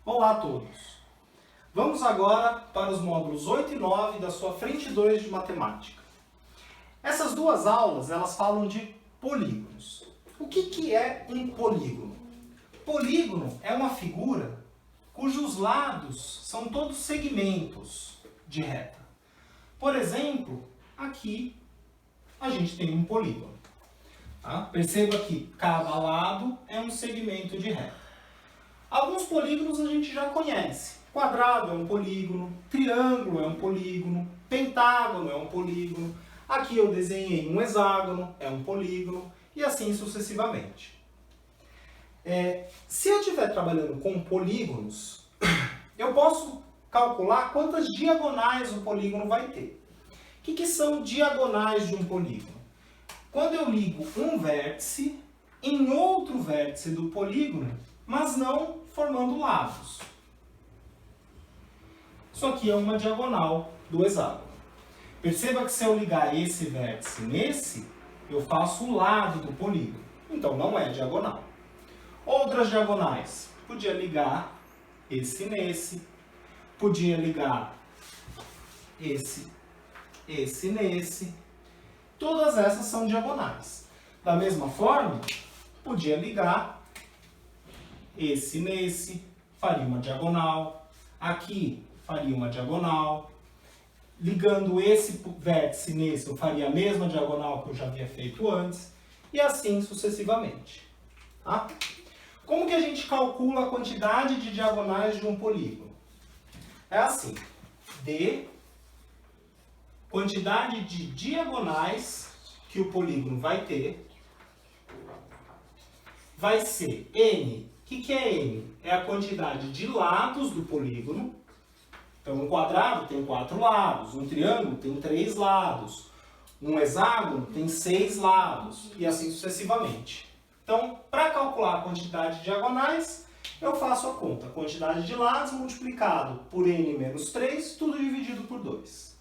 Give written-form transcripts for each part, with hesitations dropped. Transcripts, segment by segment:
Olá a todos! Vamos agora para os módulos 8 e 9 da sua frente 2 de matemática. Essas duas aulas, elas falam de polígonos. O que é um polígono? Polígono é uma figura cujos lados são todos segmentos de reta. Por exemplo, aqui a gente tem um polígono. Tá? Perceba que cada lado é um segmento de reta. Alguns polígonos a gente já conhece. Quadrado é um polígono, triângulo é um polígono, pentágono é um polígono. Aqui eu desenhei um hexágono, é um polígono, e assim sucessivamente. Se eu estiver trabalhando com polígonos, eu posso calcular quantas diagonais o polígono vai ter. O que são diagonais de um polígono? Quando eu ligo um vértice em outro vértice do polígono, mas não formando lados. Isso aqui é uma diagonal do hexágono. Perceba que se eu ligar esse vértice nesse, eu faço o lado do polígono. Então não é diagonal. Outras diagonais. Podia ligar esse nesse. Podia ligar esse nesse. Todas essas são diagonais. Da mesma forma, podia ligar esse nesse, faria uma diagonal. Aqui faria uma diagonal. Ligando esse vértice nesse, eu faria a mesma diagonal que eu já havia feito antes. E assim sucessivamente. Tá? Como que a gente calcula a quantidade de diagonais de um polígono? É assim. D, quantidade de diagonais que o polígono vai ter, vai ser N. O que é N? É a quantidade de lados do polígono. Então, um quadrado tem 4 lados, um triângulo tem 3 lados, um hexágono tem 6 lados, e assim sucessivamente. Então, para calcular a quantidade de diagonais, eu faço a conta. Quantidade de lados multiplicado por N menos 3, tudo dividido por 2.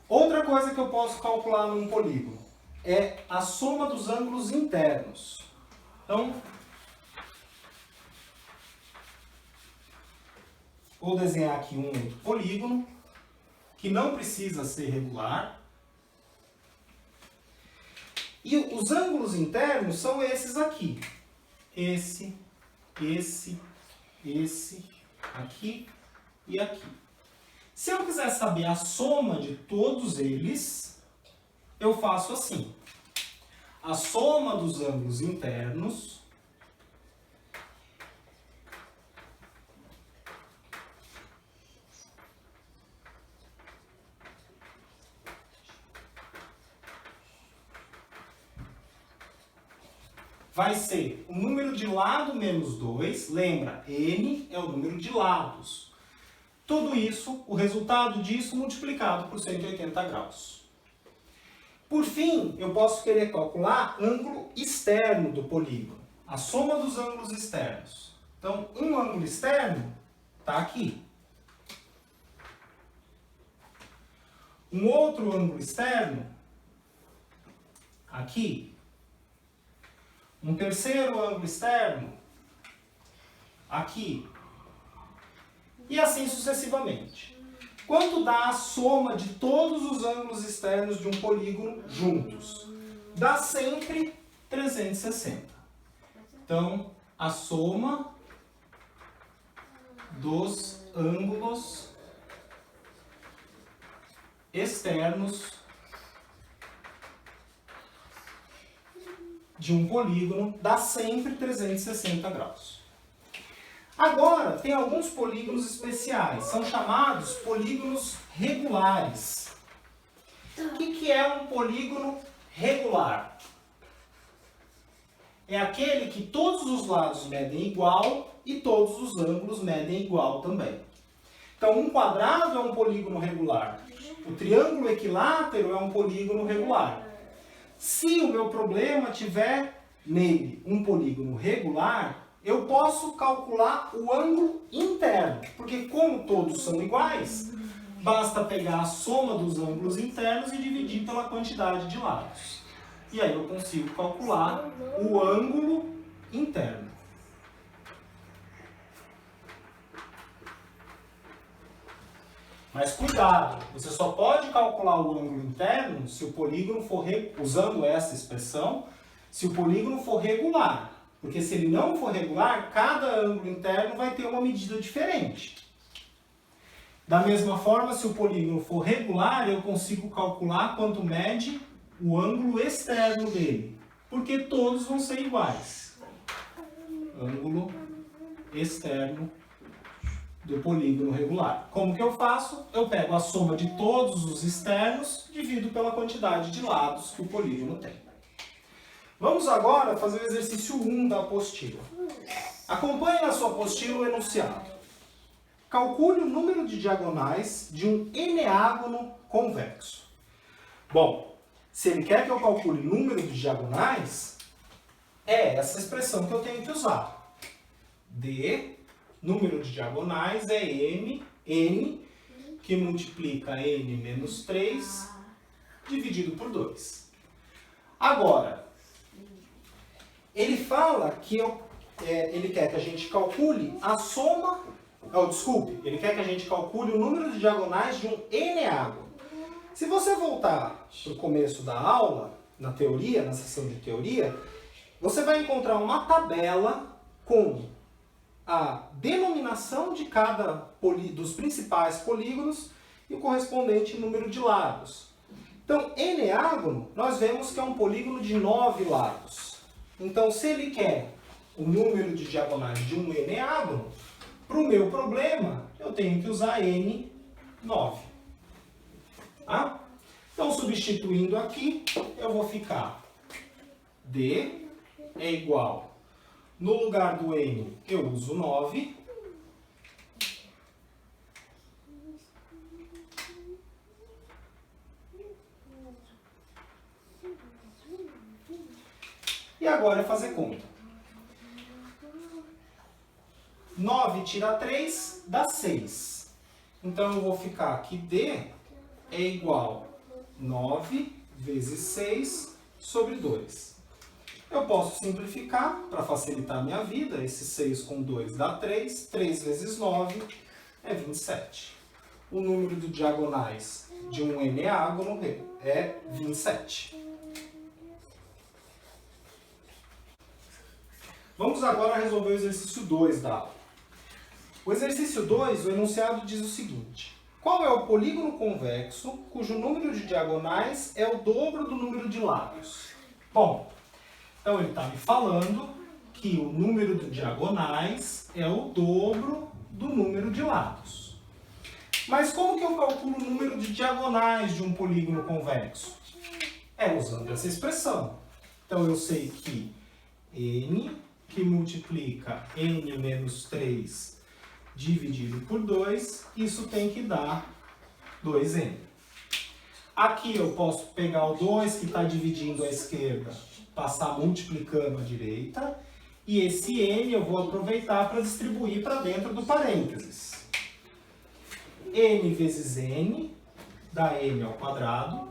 Outra coisa que eu posso calcular num polígono é a soma dos ângulos internos. Então, vou desenhar aqui um outro polígono, que não precisa ser regular. E os ângulos internos são esses aqui. Esse, aqui e aqui. Se eu quiser saber a soma de todos eles, eu faço assim. A soma dos ângulos internos vai ser o número de lado menos 2. Lembra, N é o número de lados. Tudo isso, o resultado disso multiplicado por 180 graus. Por fim, eu posso querer calcular ângulo externo do polígono. A soma dos ângulos externos. Então, um ângulo externo está aqui. Um outro ângulo externo, aqui. Um terceiro ângulo externo, aqui. E assim sucessivamente. Quanto dá a soma de todos os ângulos externos de um polígono juntos? Dá sempre 360. Então, a soma dos ângulos externos de um polígono dá sempre 360 graus. Agora, tem alguns polígonos especiais, são chamados polígonos regulares. O que é um polígono regular? É aquele que todos os lados medem igual e todos os ângulos medem igual também. Então, um quadrado é um polígono regular. O triângulo equilátero é um polígono regular. Se o meu problema tiver nele um polígono regular, eu posso calcular o ângulo interno, porque como todos são iguais, basta pegar a soma dos ângulos internos e dividir pela quantidade de lados. E aí eu consigo calcular o ângulo interno. Mas cuidado, você só pode calcular o ângulo interno se o polígono for, usando essa expressão, se o polígono for regular. Porque se ele não for regular, cada ângulo interno vai ter uma medida diferente. Da mesma forma, se o polígono for regular, eu consigo calcular quanto mede o ângulo externo dele. Porque todos vão ser iguais. Ângulo externo do polígono regular. Como que eu faço? Eu pego a soma de todos os externos, divido pela quantidade de lados que o polígono tem. Vamos agora fazer o exercício 1 da apostila. Acompanhe na sua apostila o enunciado. Calcule o número de diagonais de um eneágono convexo. Bom, se ele quer que eu calcule o número de diagonais, é essa expressão que eu tenho que usar. D, número de diagonais, é n, que multiplica n menos 3, dividido por 2. Agora, ele fala que ele quer que a gente calcule a soma... ele quer que a gente calcule o número de diagonais de um eneágono. Se você voltar para o começo da aula, na teoria, na seção de teoria, você vai encontrar uma tabela com a denominação de cada dos principais polígonos e o correspondente número de lados. Então, eneágono, nós vemos que é um polígono de 9 lados. Então, se ele quer o número de diagonais de um eneágono, para o meu problema, eu tenho que usar N9. Tá? Então, substituindo aqui, eu vou ficar D é igual, no lugar do N, eu uso 9. E agora é fazer conta. 9 tira 3, dá 6. Então, eu vou ficar aqui D é igual 9 vezes 6 sobre 2. Eu posso simplificar para facilitar a minha vida. Esse 6 com 2 dá 3. 3 vezes 9 é 27. O número de diagonais de um eneágono é 27. Vamos agora resolver o exercício 2 da aula. O exercício 2, o enunciado diz o seguinte: qual é o polígono convexo cujo número de diagonais é o dobro do número de lados? Bom, então ele está me falando que o número de diagonais é o dobro do número de lados. Mas como que eu calculo o número de diagonais de um polígono convexo? É usando essa expressão. Então eu sei que n, que multiplica n menos 3 dividido por 2, isso tem que dar 2n. Aqui eu posso pegar o 2 que está dividindo a esquerda, passar multiplicando a direita, e esse n eu vou aproveitar para distribuir para dentro do parênteses. n vezes n dá n ao quadrado,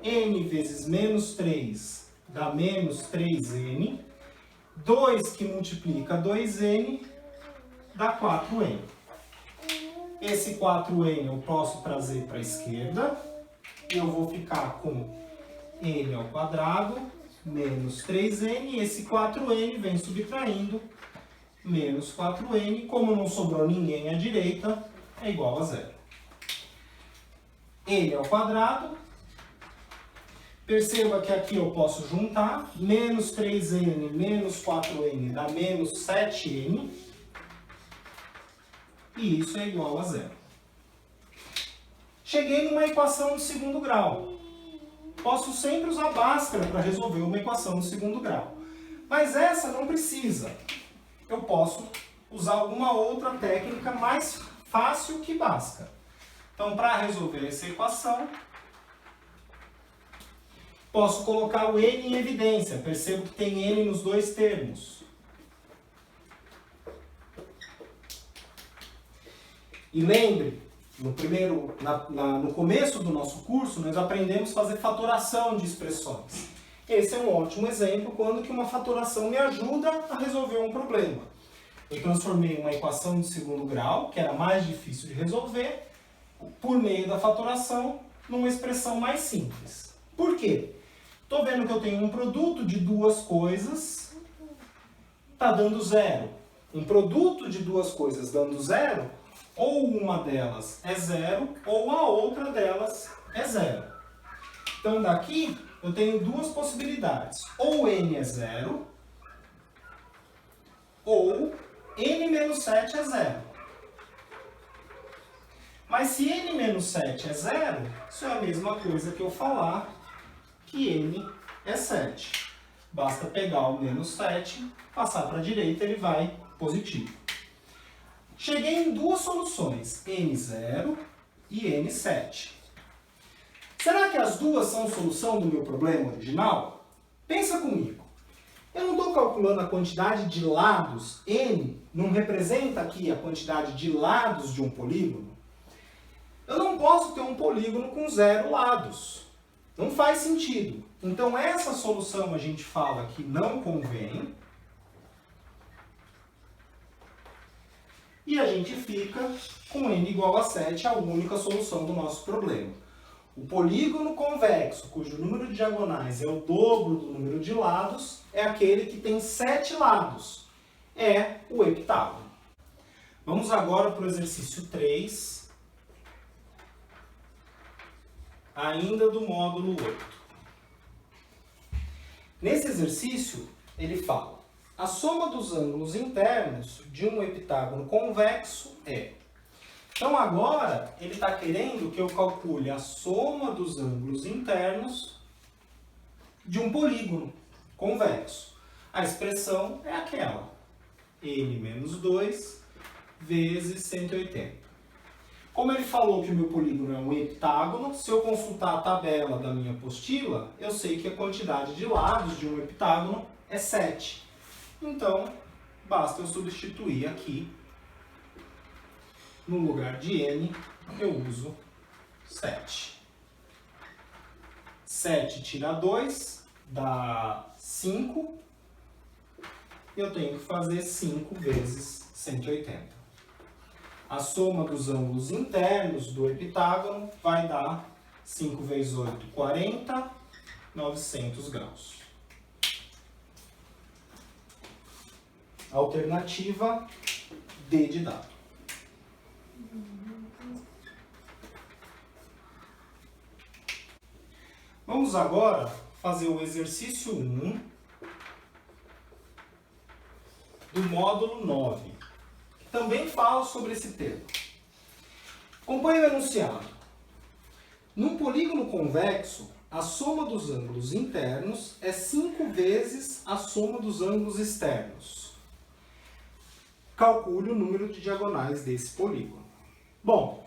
n vezes menos 3 dá menos 3n, 2 que multiplica 2n dá 4n. Esse 4n eu posso trazer para a esquerda, e eu vou ficar com n ao quadrado menos 3n, e esse 4n vem subtraindo, menos 4n, como não sobrou ninguém à direita, é igual a 0. n ao quadrado, perceba que aqui eu posso juntar, menos 3n menos 4n dá menos 7n, e isso é igual a 0. Cheguei numa equação de segundo grau. Posso sempre usar Bhaskara para resolver uma equação de segundo grau. Mas essa não precisa. Eu posso usar alguma outra técnica mais fácil que Bhaskara. Então, para resolver essa equação, posso colocar o n em evidência. Percebo que tem n nos dois termos. E lembre, no começo do nosso curso, nós aprendemos a fazer fatoração de expressões. Esse é um ótimo exemplo quando que uma fatoração me ajuda a resolver um problema. Eu transformei uma equação de segundo grau, que era mais difícil de resolver, por meio da fatoração numa expressão mais simples. Por quê? Estou vendo que eu tenho um produto de duas coisas, está dando zero. Um produto de duas coisas dando zero, ou uma delas é zero, ou a outra delas é zero. Então daqui eu tenho duas possibilidades. Ou n é zero, ou n menos 7 é zero. Mas se n menos 7 é zero, isso é a mesma coisa que eu falar que n é 7. Basta pegar o menos 7, passar para a direita, ele vai positivo. Cheguei em duas soluções, n0 e n7. Será que as duas são solução do meu problema original? Pensa comigo. Eu não estou calculando a quantidade de lados, n não representa aqui a quantidade de lados de um polígono? Eu não posso ter um polígono com 0 lados. Não faz sentido. Então essa solução a gente fala que não convém. E a gente fica com n igual a 7, a única solução do nosso problema. O polígono convexo, cujo número de diagonais é o dobro do número de lados, é aquele que tem 7 lados. É o heptágono. Vamos agora para o exercício 3, ainda do módulo 8. Nesse exercício, ele fala: a soma dos ângulos internos de um heptágono convexo é... Então agora, ele está querendo que eu calcule a soma dos ângulos internos de um polígono convexo. A expressão é aquela, n menos 2 vezes 180. Como ele falou que o meu polígono é um heptágono, se eu consultar a tabela da minha apostila, eu sei que a quantidade de lados de um heptágono é 7. Então, basta eu substituir aqui, no lugar de n, eu uso 7. 7 tira 2, dá 5. Eu tenho que fazer 5 vezes 180. A soma dos ângulos internos do heptágono vai dar 5 vezes 8, 40, 900 graus. Alternativa D de dado. Vamos agora fazer o exercício 1 do módulo 9, que também fala sobre esse tema. Acompanhe o enunciado. Num polígono convexo, a soma dos ângulos internos é 5 vezes a soma dos ângulos externos. Calcule o número de diagonais desse polígono. Bom,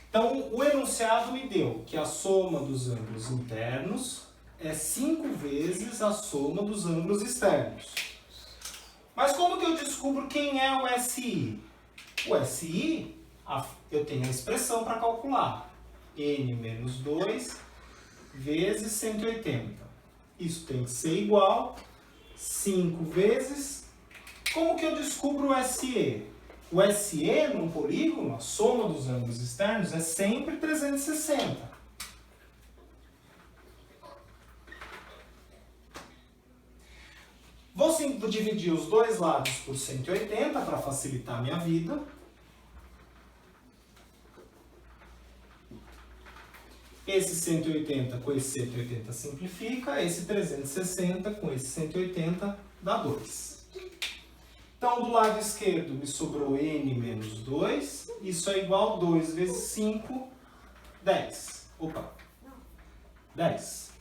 então o enunciado me deu que a soma dos ângulos internos é 5 vezes a soma dos ângulos externos. Mas como que eu descubro quem é o SI? O SI, eu tenho a expressão para calcular. N menos 2 vezes 180. Isso tem que ser igual 5 vezes... Como que eu descubro o SE? O SE num polígono, a soma dos ângulos externos, é sempre 360. Vou dividir os dois lados por 180 para facilitar a minha vida. Esse 180 com esse 180 simplifica, esse 360 com esse 180 dá 2. Então, do lado esquerdo me sobrou n menos 2, isso é igual a 2 vezes 5, 10. Opa, 10.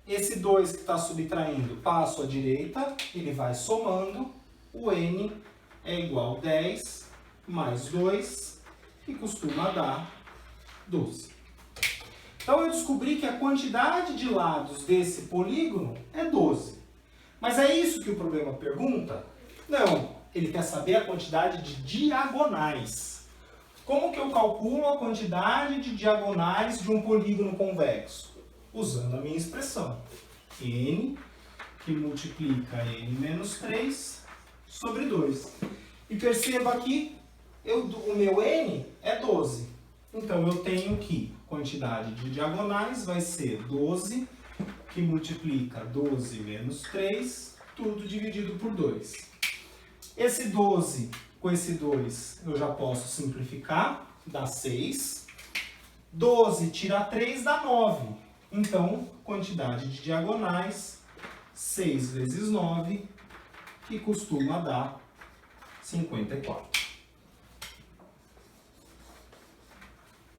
Esse 2 que está subtraindo, passo à direita, ele vai somando, o n é igual a 10 mais 2, que costuma dar 12. Então, eu descobri que a quantidade de lados desse polígono é 12. Mas é isso que o problema pergunta? Não, ele quer saber a quantidade de diagonais. Como que eu calculo a quantidade de diagonais de um polígono convexo? Usando a minha expressão. N, que multiplica n menos 3, sobre 2. E perceba aqui O meu n é 12. Então, eu tenho que quantidade de diagonais vai ser 12, que multiplica 12 menos 3, tudo dividido por 2. Esse 12 com esse 2 eu já posso simplificar, dá 6. 12 tira 3 dá 9. Então, quantidade de diagonais, 6 vezes 9, que costuma dar 54.